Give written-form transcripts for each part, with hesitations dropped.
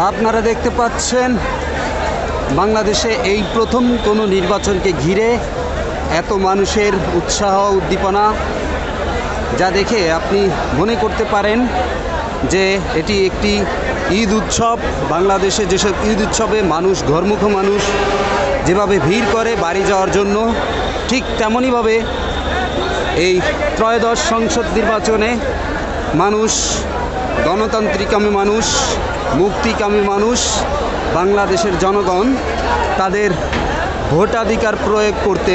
আপনারা দেখতে পাচ্ছেন বাংলাদেশে এই প্রথম কোনো নির্বাচনকে ঘিরে এত মানুষের উৎসাহ উদ্দীপনা, যা দেখে আপনি মনে করতে পারেন যে এটি একটি ঈদ উৎসব। বাংলাদেশে যেসব ঈদ উৎসবে মানুষ, ঘরমুখ মানুষ যেভাবে ভিড় করে বাড়ি যাওয়ার জন্য, ঠিক তেমনইভাবে এই ত্রয়োদশ সংসদ নির্বাচনে মানুষ, গণতান্ত্রিকামী মানুষ, মুক্তিকামী মানুষ, বাংলাদেশের জনগণ তাদের ভোটাধিকার প্রয়োগ করতে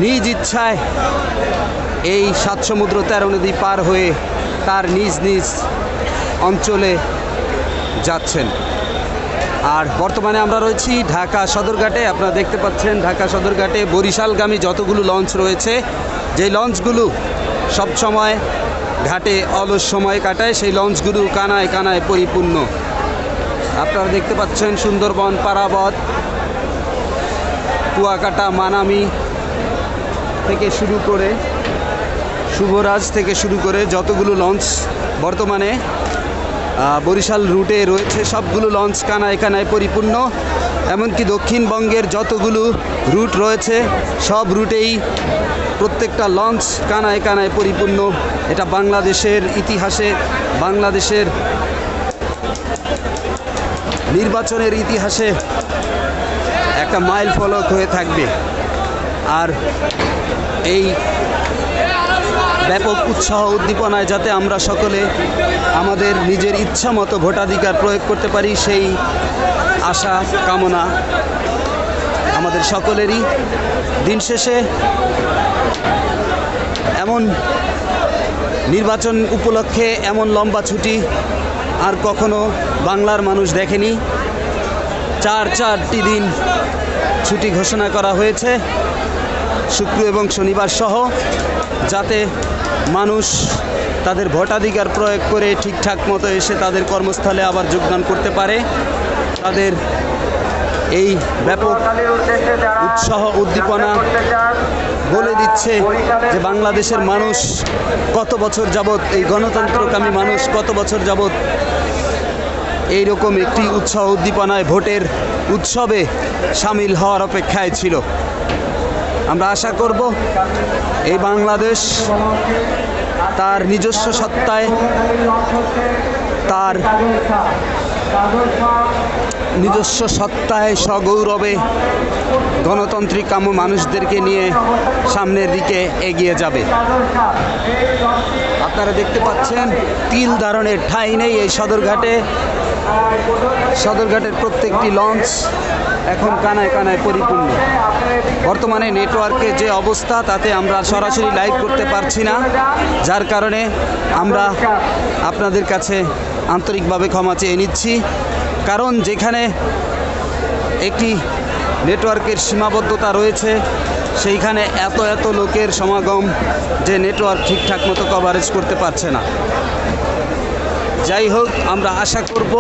নিজ ইচ্ছায় এই 7 সমুদ্র 13 নদী পার হয়ে তার নিজ নিজ অঞ্চলে যাচ্ছেন। আর বর্তমানে আমরা রয়েছি ঢাকা সদরঘাটে। আপনারা দেখতে পাচ্ছেন ঢাকা সদরঘাটে বরিশালগামী যতগুলো লঞ্চ রয়েছে, যেই লঞ্চগুলো সবসময় ঘাটে অলস সময় কাটায়, সেই লঞ্চগুলো কানায় কানায় পরিপূর্ণ। আপনারা দেখতে পাচ্ছেন সুন্দরবন, পারাবত, কুয়াকাটা, মানামি থেকে শুরু করে শুভরাজ থেকে শুরু করে যতগুলো লঞ্চ বর্তমানে বরিশাল রুটে রয়েছে, সবগুলো লঞ্চ কানায় কানায় পরিপূর্ণ। এমনকি দক্ষিণবঙ্গের যতগুলো রুট রয়েছে সব রুটেই প্রত্যেকটা লঞ্চ কানায় কানায় পরিপূর্ণ। এটা বাংলাদেশের ইতিহাসে, বাংলাদেশের নির্বাচনের ইতিহাসে একটা মাইল ফলক হয়ে থাকবে। আর এই ব্যাপক উৎসাহ উদ্দীপনায় যাতে আমরা সকলে আমাদের নিজের ইচ্ছা মতো ভোটাধিকার প্রয়োগ করতে পারি, সেই আশা কামনা আমাদের সকলেরই। দিন শেষে এমন নির্বাচন উপলক্ষে এমন লম্বা ছুটি আর কখনো বাংলার মানুষ দেখেনি। 4টি দিন ছুটি ঘোষণা করা হয়েছে, শুক্র এবং শনিবার সহ, যাতে মানুষ তাদের ভোটাধিকার প্রয়োগ করে ঠিকঠাক মতো এসে তাদের কর্মস্থলে আবার যোগদান করতে পারে। তাদের এই ব্যাপক উৎসাহ উদ্দীপনা বলে দিচ্ছে যে বাংলাদেশের মানুষ কত বছর যাবৎ, এই গণতন্ত্রকামী মানুষ কত বছর যাবৎ এইরকম একটি উৎসাহ উদ্দীপনায় ভোটের উৎসবে সামিল হওয়ার অপেক্ষায় ছিল। আমরা আশা করব এই বাংলাদেশ তার নিজস্ব সত্তায়, তার নিজস্ব সত্তায় সগৌরবে গণতান্ত্রিক কাম্য মানুষদেরকে নিয়ে সামনের দিকে এগিয়ে যাবে। আপনারা দেখতে পাচ্ছেন তিল ধারণের ঠাঁই নেই এই সদরঘাটে। সদরঘাটের প্রত্যেকটি লঞ্চ এখন কানায় কানায় পরিপূর্ণ। বর্তমানে নেটওয়ার্কের যে অবস্থা, তাতে আমরা সরাসরি লাইভ করতে পারছি না, যার কারণে আমরা আপনাদের কাছে আন্তরিকভাবে ক্ষমা চেয়ে নিচ্ছি। কারণ যেখানে একটি নেটওয়ার্কের সীমাবদ্ধতা রয়েছে, সেইখানে এত লোকের সমাগম যে নেটওয়ার্ক ঠিকঠাক মতো কভারেজ করতে পারছে না। যাই হোক, আমরা আশা করব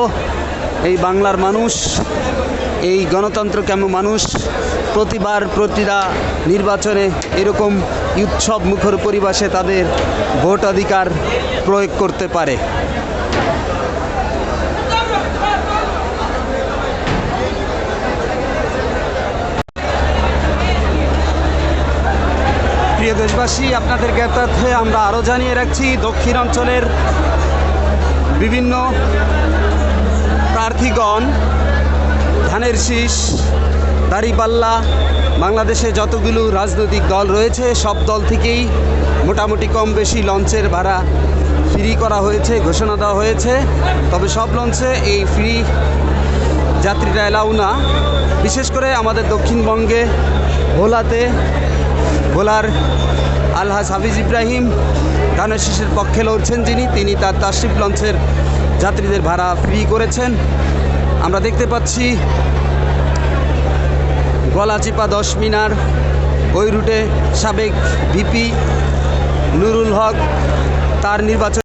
এই বাংলার মানুষ, এই গণতন্ত্রকামী মানুষ প্রতিটা নির্বাচনে এরকম উৎসব মুখর পরিবেশে তাদের ভোটাধিকার প্রয়োগ করতে পারে। প্রিয় দেশবাসী, আপনাদের জ্ঞাতার্থে আমরা আরও জানিয়ে রাখছি, দক্ষিণ অঞ্চলের বিভিন্ন প্রার্থীগণ, ধানের শীষ, দাঁড়িপাল্লা, বাংলাদেশে যতগুলো রাজনৈতিক দল রয়েছে সব দল থেকেই মোটামুটি কম বেশি লঞ্চের ভাড়া ফ্রি করা হয়েছে, ঘোষণা দেওয়া হয়েছে। তবে সব লঞ্চে এই ফ্রি যাত্রীরা এলাও না। বিশেষ করে আমাদের দক্ষিণবঙ্গে ভোলার আলহাজ হাফিজ ইব্রাহিম ধানের শীষের পক্ষে লড়ছেন, তিনি তার তাশরিফ লঞ্চের যাত্রীদের ভাড়া ফ্রি করেছেন। আমরা দেখতে পাচ্ছি গলাচিপা 10 মিনার ওই রুটে সাবেক ভিপি নুরুল হক তার নির্বাচন